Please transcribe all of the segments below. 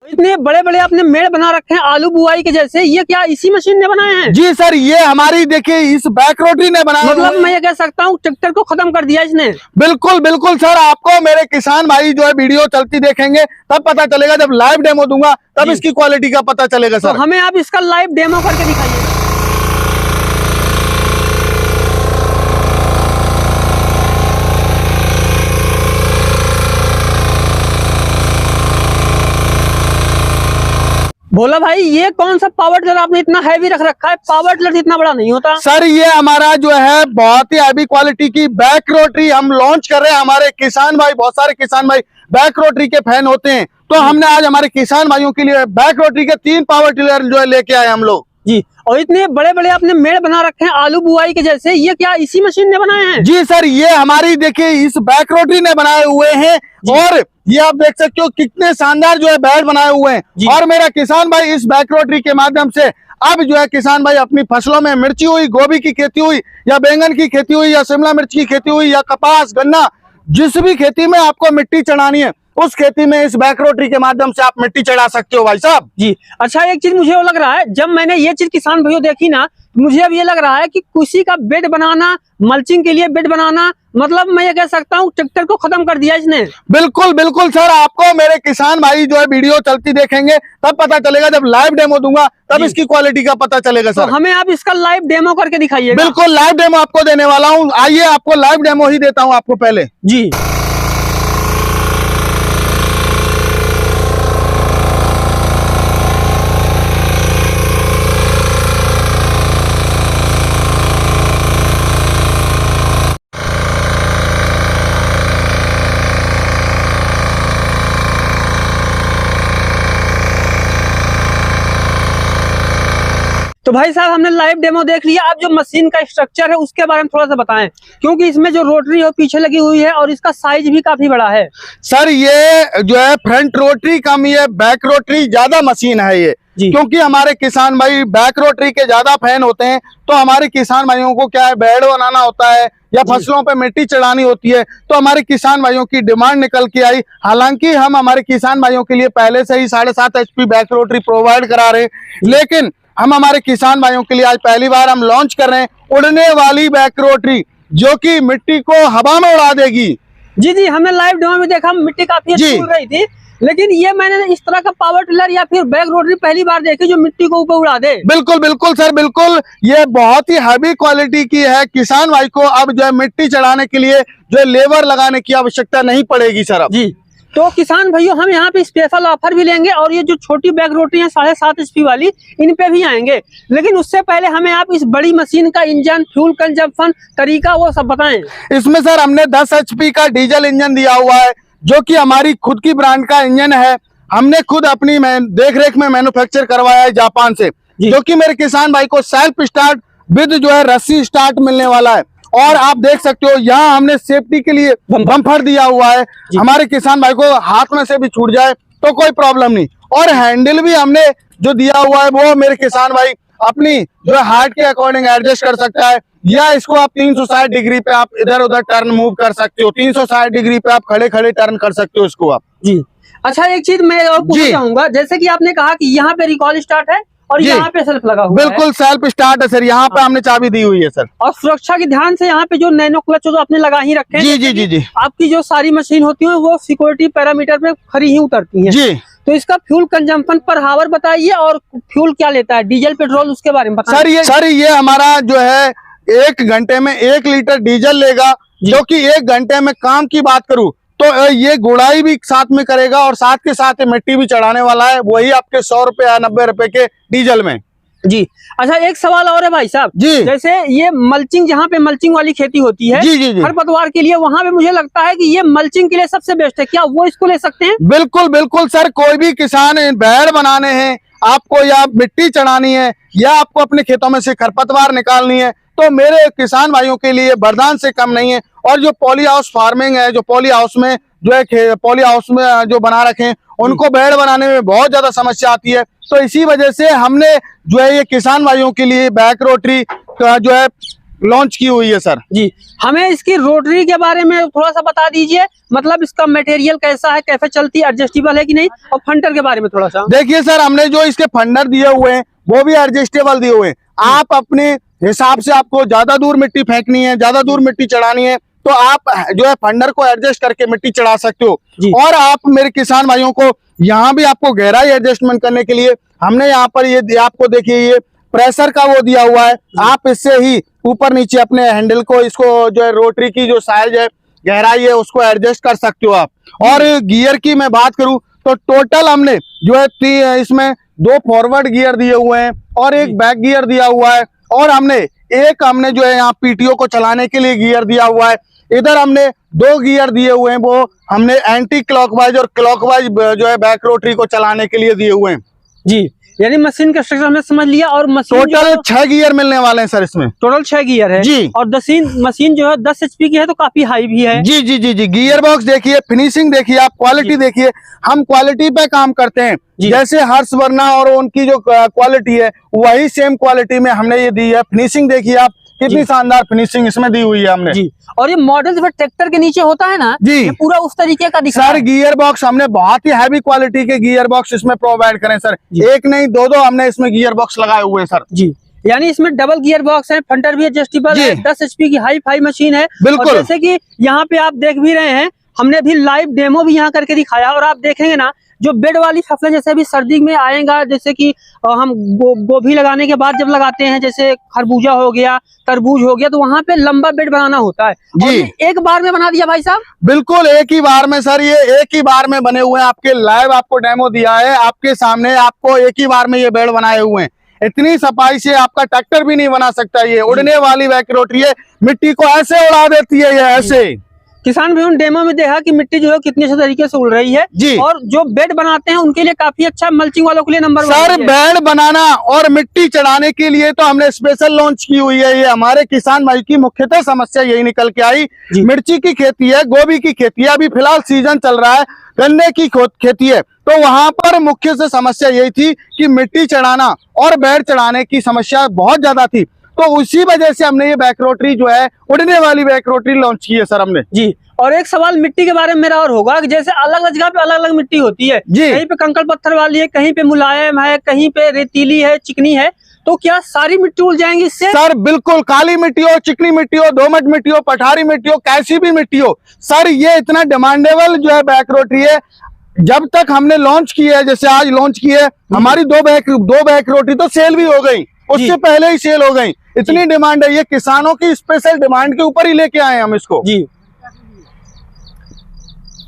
इतने बड़े बड़े आपने मेड़ बना रखे हैं आलू बुआई के जैसे, ये क्या इसी मशीन ने बनाए हैं? जी सर, ये हमारी देखिए इस बैक रोटरी ने बनाया। मतलब मैं ये कह सकता हूँ ट्रैक्टर को खत्म कर दिया इसने। बिल्कुल बिल्कुल सर, आपको मेरे किसान भाई जो है वीडियो चलती देखेंगे तब पता चलेगा, जब लाइव डेमो दूंगा तब इसकी क्वालिटी का पता चलेगा सर। तो हमें आप इसका लाइव डेमो करके दिखाइए। भोला भाई, ये कौन सा पावर टिलर आपने इतना हैवी रख रखा है? पावर टिलर इतना बड़ा नहीं होता सर। ये हमारा जो है बहुत ही हैवी क्वालिटी की बैक रोटरी हम लॉन्च कर रहे हैं। हमारे किसान भाई, बहुत सारे किसान भाई बैक रोटरी के फैन होते हैं, तो हमने आज हमारे किसान भाइयों के लिए बैक रोटरी के 3 पावर टिलर जो है लेके आए हम लोग जी। और इतने बड़े बड़े आपने मेड़ बना रखे हैं आलू बुआई के जैसे, ये क्या इसी मशीन ने बनाए हैं? जी सर, ये हमारी देखिए इस बैक रोटरी ने बनाए हुए हैं। और ये आप देख सकते हो कितने शानदार जो है बेड बनाए हुए हैं। और मेरा किसान भाई इस बैक रोटरी के माध्यम से अब जो है किसान भाई अपनी फसलों में मिर्ची हुई, गोभी की खेती हुई, या बैंगन की खेती हुई, या शिमला मिर्च की खेती हुई, या कपास, गन्ना, जिस भी खेती में आपको मिट्टी चढ़ानी है उस खेती में इस बैक रोटरी के माध्यम से आप मिट्टी चढ़ा सकते हो भाई साहब जी। अच्छा, एक चीज मुझे वो लग रहा है, जब मैंने ये चीज किसान भाइयों देखी ना, मुझे अब ये लग रहा है कि किसी का बेड बनाना, मल्चिंग के लिए बेड बनाना, मतलब मैं ये कह सकता हूँ ट्रैक्टर को खत्म कर दिया इसने। बिल्कुल बिल्कुल सर, आपको मेरे किसान भाई जो है वीडियो चलती देखेंगे तब पता चलेगा, जब लाइव डेमो दूंगा तब इसकी क्वालिटी का पता चलेगा सर। तो हमें आप इसका लाइव डेमो करके दिखाइए। बिल्कुल लाइव डेमो आपको देने वाला हूँ, आइए आपको लाइव डेमो ही देता हूँ आपको पहले जी। तो भाई साहब, हमने लाइव डेमो देख लिया। आप जो मशीन का स्ट्रक्चर है उसके बारे में थोड़ा सा बताएं, क्योंकि इसमें जो रोटरी है पीछे लगी हुई है और इसका साइज भी काफी बड़ा है सर। ये जो है फ्रंट रोटरी कम, ये बैक रोटरी ज्यादा मशीन है ये, क्योंकि हमारे किसान भाई बैक रोटरी के ज्यादा फैन होते हैं। तो हमारे किसान भाइयों को क्या है, बेड बनाना होता है या फसलों पे मिट्टी चढ़ानी होती है, तो हमारे किसान भाइयों की डिमांड निकल के आई। हालांकि हम हमारे किसान भाइयों के लिए पहले से ही 7.5 HP बैक रोटरी प्रोवाइड करा रहे हैं, लेकिन हम हमारे किसान भाइयों के लिए आज पहली बार हम लॉन्च कर रहे हैं उड़ने वाली बैक रोटरी, जो कि मिट्टी को हवा में उड़ा देगी। जी जी, हमने लाइव डेमो में देखा, मिट्टी काफी अच्छी उड़ रही थी, लेकिन ये मैंने इस तरह का पावर टिलर या फिर बैक रोटरी पहली बार देखी जो मिट्टी को ऊपर उड़ा दे। बिल्कुल बिल्कुल सर, बिल्कुल ये बहुत ही हैवी क्वालिटी की है। किसान भाई को अब जो है मिट्टी चढ़ाने के लिए जो है लेबर लगाने की आवश्यकता नहीं पड़ेगी सर अब जी। तो किसान भाइयों, हम यहाँ पे स्पेशल ऑफर भी लेंगे और ये जो छोटी बैक रोटी है 7.5 HP वाली, इन पे भी आएंगे। लेकिन उससे पहले हमें आप इस बड़ी मशीन का इंजन, फ्यूल कंजप्शन, तरीका वो सब बताएं। इसमें सर हमने 10 HP का डीजल इंजन दिया हुआ है, जो कि हमारी खुद की ब्रांड का इंजन है। हमने खुद अपनी देख रेख में मैन्युफैक्चर करवाया है जापान से, जो कि मेरे किसान भाई को सेल्फ स्टार्ट विद जो है रस्सी स्टार्ट मिलने वाला है। और आप देख सकते हो यहाँ हमने सेफ्टी के लिए बम्पर दिया हुआ है, हमारे किसान भाई को हाथ में से भी छूट जाए तो कोई प्रॉब्लम नहीं। और हैंडल भी हमने जो दिया हुआ है वो मेरे किसान भाई अपनी जो हार्ट के अकॉर्डिंग एडजस्ट कर सकता है, या इसको आप 360 डिग्री पे आप इधर उधर टर्न मूव कर सकते हो। 360 डिग्री पे आप खड़े खड़े टर्न कर सकते हो इसको आप जी। अच्छा, एक चीज मैं और पूछना चाहूंगा, जैसे कि आपने कहा कि यहाँ पे रिकॉल स्टार्ट है और यहाँ पे सेल्फ लगा हुआ बिल्कुल है। सेल्फ स्टार्ट है सर, यहाँ पे हमने चाबी दी हुई है सर। और सुरक्षा के ध्यान से यहाँ पे जो नैनो क्लच जो आपने लगा ही रखे हैं। जी जी जी जी। आपकी जो सारी मशीन होती है वो सिक्योरिटी पैरामीटर पे खरी ही उतरती है जी। तो इसका फ्यूल कंजम्पशन पर हावर बताइए, और फ्यूल क्या लेता है, डीजल पेट्रोल, उसके बारे में बताइए। सर ये हमारा जो है 1 घंटे में 1 लीटर डीजल लेगा, जो कि 1 घंटे में काम की बात करूं तो ये गुड़ाई भी साथ में करेगा और साथ के साथ मिट्टी भी चढ़ाने वाला है, वही आपके 100 रुपए या 90 रुपए के डीजल में जी। अच्छा, एक सवाल और है भाई साहब जी। जैसे ये मल्चिंग, जहाँ पे मल्चिंग वाली खेती होती है जी, खरपतवार के लिए, वहाँ पे मुझे लगता है कि ये मल्चिंग के लिए सबसे बेस्ट है, क्या वो इसको ले सकते हैं? बिल्कुल बिल्कुल सर, कोई भी किसान बेड़ बनाने हैं आपको, या मिट्टी चढ़ानी है, या आपको अपने खेतों में से खरपतवार निकालनी है, तो मेरे किसान भाइयों के लिए वरदान से कम नहीं है। और जो पॉली हाउस फार्मिंग है, जो पॉली हाउस में जो है पॉली हाउस में जो बना रखे हैं, उनको बेड़ बनाने में बहुत ज्यादा समस्या आती है। तो इसी वजह से हमने जो है ये किसान भाइयों के लिए बैक रोटरी का जो है लॉन्च की हुई है सर। जी, हमें इसकी रोटरी के बारे में थोड़ा सा बता दीजिए, मतलब इसका मटेरियल कैसा है, कैसे चलती है, एडजस्टेबल है कि नहीं, और फंटर के बारे में थोड़ा सा। देखिए सर, हमने जो इसके फंडर दिए हुए हैं वो भी एडजस्टेबल दिए हुए हैं। आप अपने हिसाब से, आपको ज्यादा दूर मिट्टी फेंकनी है, ज्यादा दूर मिट्टी चढ़ानी है, तो आप जो है फंडर को एडजस्ट करके मिट्टी चढ़ा सकते हो। और आप मेरे किसान भाइयों को यहाँ भी आपको गहराई एडजस्टमेंट करने के लिए हमने यहाँ पर ये आपको देखिए ये प्रेशर का वो दिया हुआ है। आप इससे ही ऊपर नीचे अपने हैंडल को, इसको जो है रोटरी की जो साइज है, गहराई है, उसको एडजस्ट कर सकते हो आप। और गियर की मैं बात करूं तो टोटल हमने जो है इसमें 2 फॉरवर्ड गियर दिए हुए हैं और एक बैक गियर दिया हुआ है, और हमने जो है यहाँ पीटीओ को चलाने के लिए गियर दिया हुआ है। इधर हमने 2 गियर दिए हुए हैं, वो हमने एंटी क्लॉकवाइज और क्लॉकवाइज जो है बैक रोटरी को चलाने के लिए दिए हुए हैं। जी, यानी मशीन का स्ट्रक्चर हमने समझ लिया। और मशीन टोटल 6 गियर मिलने वाले हैं सर इसमें। टोटल 6 गियर है जी। और मशीन जो है 10 HP की है, तो काफी हाई भी है। जी जी जी जी। गियर बॉक्स देखिए, फिनिशिंग देखिए, आप क्वालिटी देखिए। हम क्वालिटी पे काम करते हैं, जैसे हर्ष वर्ना और उनकी जो क्वालिटी है वही सेम क्वालिटी में हमने ये दी है। फिनिशिंग देखिए आप, कितनी शानदार फिनिशिंग इसमें दी हुई है हमने। जी, और ये मॉडल जो ट्रैक्टर के नीचे होता है ना जी, ये पूरा उस तरीके का दिखा सर। गियर बॉक्स हमने बहुत ही हैवी क्वालिटी के गियर बॉक्स इसमें प्रोवाइड करें सर। एक नहीं 2 हमने इसमें गियर बॉक्स लगाए हुए हैं सर। जी, यानी इसमें डबल गियर बॉक्स है, फंटर भी एडजस्टेबल है, 10 HP की हाई फाई मशीन है। बिल्कुल। और जैसे कि यहाँ पे आप देख भी रहे हैं, हमने भी लाइव डेमो भी यहाँ करके दिखाया। और आप देखेंगे ना, जो बेड वाली फसलें जैसे अभी सर्दी में आएगा, जैसे कि हम गोभी लगाने के बाद जब लगाते हैं, जैसे खरबूजा हो गया, तरबूज हो गया, तो वहां पे लंबा बेड बनाना होता है। और ये एक बार में बना दिया भाई साहब। बिल्कुल एक ही बार में सर, ये एक ही बार में बने हुए हैं। आपके लाइव आपको डेमो दिया है, आपके सामने आपको एक ही बार में ये बेड बनाए हुए हैं। इतनी सफाई से आपका ट्रैक्टर भी नहीं बना सकता। ये उड़ने वाली बैक रोटरी है, मिट्टी को ऐसे उड़ा देती है ये ऐसे। किसान भाई डेमो में देखा कि मिट्टी जो है कितनी अच्छे तरीके से उड़ रही है। जी। और जो बेड बनाते हैं उनके लिए काफी अच्छा, मल्चिंग वालों के लिए नंबर 1 सर। बेड बनाना और मिट्टी चढ़ाने के लिए तो हमने स्पेशल लॉन्च की हुई है। ये हमारे किसान भाई की मुख्यतः समस्या यही निकल के आई। मिर्ची की खेती है, गोभी की खेती है, अभी फिलहाल सीजन चल रहा है, गन्ने की खेती है, तो वहां पर मुख्य से समस्या यही थी कि मिट्टी चढ़ाना और बेड चढ़ाने की समस्या बहुत ज्यादा थी। तो उसी वजह से हमने ये बैक रोटरी जो है, उड़ने वाली बैक रोटरी लॉन्च की है सर हमने। जी। और एक सवाल मिट्टी के बारे में मेरा और होगा कि जैसे अलग अलग जगह पे अलग अलग मिट्टी होती है, कहीं पे कंकड़ पत्थर वाली है, कहीं पे मुलायम है, कहीं पे रेतीली है, चिकनी है, तो क्या सारी मिट्टी उड़ जाएंगी इससे? सर बिल्कुल, काली मिट्टी हो, चिकनी मिट्टी हो, दोमट मिट्टी हो, पठारी मिट्टी हो, कैसी भी मिट्टी हो सर, ये इतना डिमांडेबल जो है बैक रोटरी है। जब तक हमने लॉन्च की है, जैसे आज लॉन्च की है, हमारी 2 बैक रोटरी तो सेल भी हो गई, उससे पहले ही सेल हो गई। इतनी डिमांड है, ये किसानों की स्पेशल डिमांड के ऊपर ही लेके आए हम इसको। जी।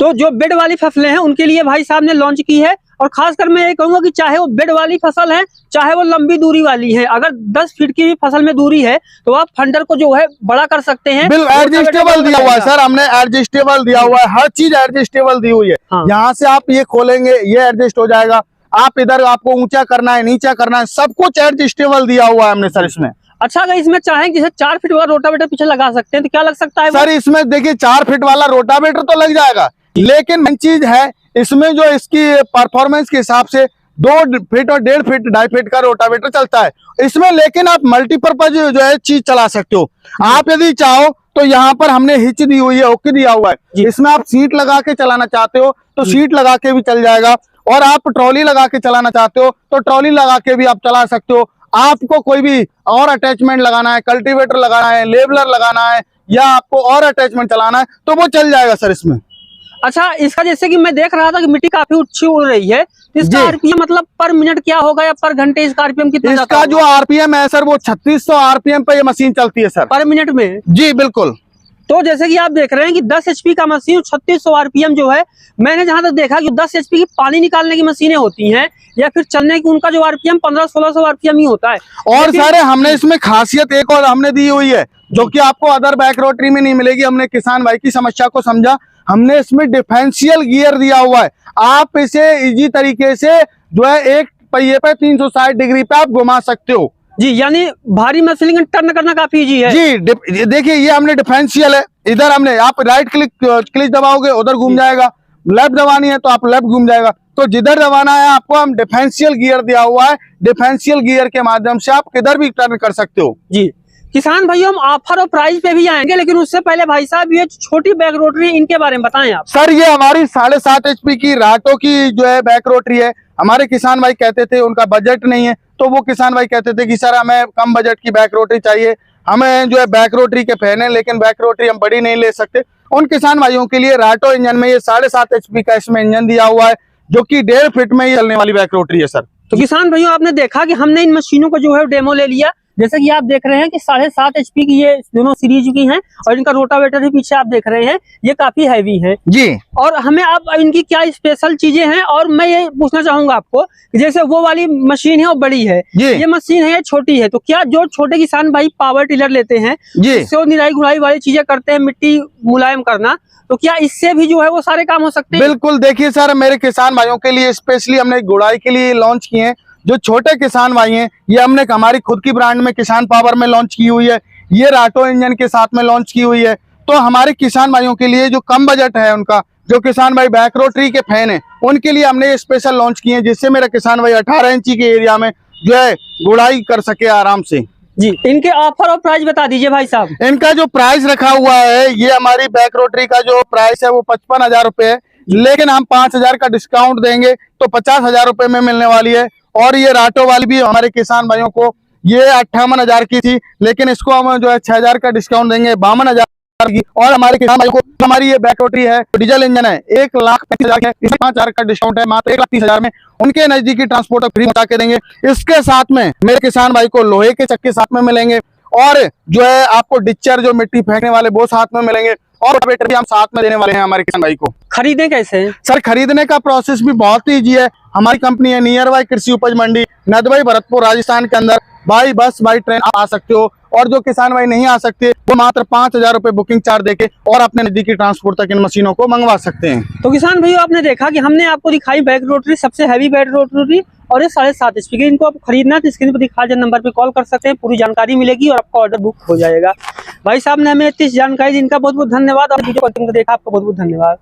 तो जो बेड वाली फसलें हैं उनके लिए भाई साहब ने लॉन्च की है। और खासकर मैं ये कहूंगा कि चाहे वो बेड वाली फसल है, चाहे वो लंबी दूरी वाली है, अगर 10 फीट की भी फसल में दूरी है तो आप फंडर को जो है बड़ा कर सकते हैं। एडजस्टेबल दिया हुआ है सर हमने, एडजस्टेबल दिया हुआ है, हर चीज एडजस्टेबल दी हुई है। यहाँ से आप ये खोलेंगे, ये एडजस्ट हो जाएगा। आप इधर आपको ऊंचा करना है, नीचा करना है, सब कुछ एडजस्टेबल दिया हुआ है हमने सर इसमें। अच्छा, अगर इसमें चाहें जैसे 4 फीट वाला रोटावेटर पीछे लगा सकते हैं तो क्या लग सकता है सर? इसमें देखिए 4 फीट वाला रोटावेटर तो लग जाएगा, लेकिन मेन चीज है इसमें जो इसकी परफॉर्मेंस के हिसाब से 2 फीट और 1.5 फीट 2.5 फीट का रोटावेटर चलता है इसमें। लेकिन आप मल्टीपर्पज जो है चीज चला सकते हो। आप यदि चाहो तो यहाँ पर हमने हिच दी हुई है, ओके दिया हुआ है। इसमें आप सीट लगा के चलाना चाहते हो तो सीट लगा के भी चल जाएगा, और आप ट्रॉली लगा के चलाना चाहते हो तो ट्रॉली लगा के भी आप चला सकते हो। आपको कोई भी और अटैचमेंट लगाना है, कल्टीवेटर लगाना है, लेबलर लगाना है, या आपको और अटैचमेंट चलाना है तो वो चल जाएगा सर इसमें। अच्छा, इसका जैसे कि मैं देख रहा था कि मिट्टी काफी ऊंची उड़ रही है, इसका आरपीएम मतलब पर मिनट क्या होगा या पर घंटे इसका आरपीएम कितना? इसका जो आरपीएम है सर वो 3600 आरपीएम पे ये मशीन चलती है सर, पर मिनट में। जी बिल्कुल। तो जैसे कि आप देख रहे हैं कि 10 HP का मशीन 3600 आरपीएम जो है, मैंने जहां तक देखा कि 10 HP की पानी निकालने की मशीनें होती हैं या फिर चलने की, उनका जो आरपीएम 1500-1600 आरपीएम ही होता है। और सारे हमने इसमें खासियत एक और हमने दी हुई है जो कि आपको अदर बैक रोटरी में नहीं मिलेगी। हमने किसान भाई की समस्या को समझा, हमने इसमें डिफरेंशियल गियर दिया हुआ है। आप इसे इजी तरीके से जो है एक पहिए पे 360 डिग्री पे आप घुमा सकते हो। जी, यानी भारी मशीन टर्न करना काफी इजी है। जी देखिए, ये हमने डिफरेंशियल है। इधर हमने आप राइट क्लिक दबाओगे उधर घूम जाएगा, लेफ्ट दबानी है तो आप लेफ्ट घूम जाएगा। तो जिधर दबाना है आपको हम डिफरेंशियल गियर दिया हुआ है, डिफरेंशियल गियर के माध्यम से आप किधर भी टर्न कर सकते हो। जी, किसान भाइयों हम ऑफर और प्राइस पे भी आएंगे, लेकिन उससे पहले भाई साहब ये छोटी बैक रोटरी इनके बारे में बताएं आप। सर ये हमारी 7.5 HP की राटो की जो है बैक रोटरी है। हमारे किसान भाई कहते थे उनका बजट नहीं है, तो वो किसान भाई कहते थे कि सर हमें कम बजट की बैक रोटरी चाहिए, हमें जो है बैक रोटरी के फैन है, लेकिन बैक रोटरी हम बड़ी नहीं ले सकते। उन किसान भाइयों के लिए राटो इंजन में ये 7.5 HP का इसमें इंजन दिया हुआ है, जो कि 1.5 फीट में ही चलने वाली बैक रोटरी है सर। तो किसान भाइयों आपने देखा कि हमने इन मशीनों को जो है डेमो ले लिया। जैसे कि आप देख रहे हैं कि 7.5 HP की ये दोनों सीरीज की हैं, और इनका रोटावेटर भी पीछे आप देख रहे हैं, ये काफी हैवी है जी। और हमें अब इनकी क्या स्पेशल चीजें हैं, और मैं ये पूछना चाहूंगा आपको कि जैसे वो वाली मशीन है वो बड़ी है, ये मशीन है ये छोटी है, तो क्या जो छोटे किसान भाई पावर टिलर लेते हैं जिससे वो निराई गुड़ाई वाली चीजें करते हैं, मिट्टी मुलायम करना, तो क्या इससे भी जो है वो सारे काम हो सकते हैं? बिल्कुल, देखिए सर मेरे किसान भाइयों के लिए स्पेशली हमने गुड़ाई के लिए लॉन्च किए हैं। जो छोटे किसान भाई हैं ये हमने हमारी खुद की ब्रांड में किसान पावर में लॉन्च की हुई है, ये राटो इंजन के साथ में लॉन्च की हुई है। तो हमारे किसान भाइयों के लिए जो कम बजट है उनका, जो किसान भाई बैक रोटरी के फैन है, उनके लिए हमने ये स्पेशल लॉन्च किए हैं, जिससे मेरा किसान भाई 18 इंची के एरिया में जो है गुड़ाई कर सके आराम से। जी, इनके ऑफर और प्राइस बता दीजिए भाई साहब। इनका जो प्राइस रखा हुआ है, ये हमारी बैक रोटरी का जो प्राइस है वो 55,000 रुपए है, लेकिन हम 5,000 का डिस्काउंट देंगे तो 50,000 रुपए में मिलने वाली है। और ये राटो वाली भी हमारे किसान भाइयों को ये 58,000 की थी, लेकिन इसको हम जो है 6,000 का डिस्काउंट देंगे 52,000 की। और हमारे किसान भाइयों को हमारी ये बैक रोटरी है डीजल इंजन है, 1,35,000 है, इसमें 5,000 का डिस्काउंट है, मात्र 1,30,000 में उनके नजदीकी ट्रांसपोर्ट फ्री बता के देंगे। इसके साथ में मेरे किसान भाई को लोहे के चक्के साथ में मिलेंगे, और जो है आपको डिच्चर जो मिट्टी फेंकने वाले वो साथ में मिलेंगे, और रोटावेटर भी हम साथ में देने वाले हैं हमारे किसान भाई को। खरीदें कैसे? सर खरीदने का प्रोसेस भी बहुत ही ईजी है। हमारी कंपनी है नियर बाय कृषि उपज मंडी, नदवाई भरतपुर राजस्थान के अंदर। बाई बस बाई ट्रेन आप आ सकते हो, और जो किसान भाई नहीं आ सकते वो मात्र 5,000 रुपए बुकिंग चार्ज देके और अपने नजदीकी ट्रांसपोर्ट तक इन मशीनों को मंगवा सकते हैं। तो किसान भाइयों आपने देखा कि हमने आपको दिखाई बैक रोटरी, सबसे हैवी बैक रोटरी, और ये 7.5 HP की। इनको आप खरीदना तो स्क्रीन पर दिखा जो नंबर पे कॉल कर सकते हैं, पूरी जानकारी मिलेगी और आपका ऑर्डर बुक हो जाएगा। भाई साहब ने हमें इतनी जानकारी दी, इनका बहुत बहुत धन्यवाद, और वीडियो को देखा आपका बहुत बहुत धन्यवाद।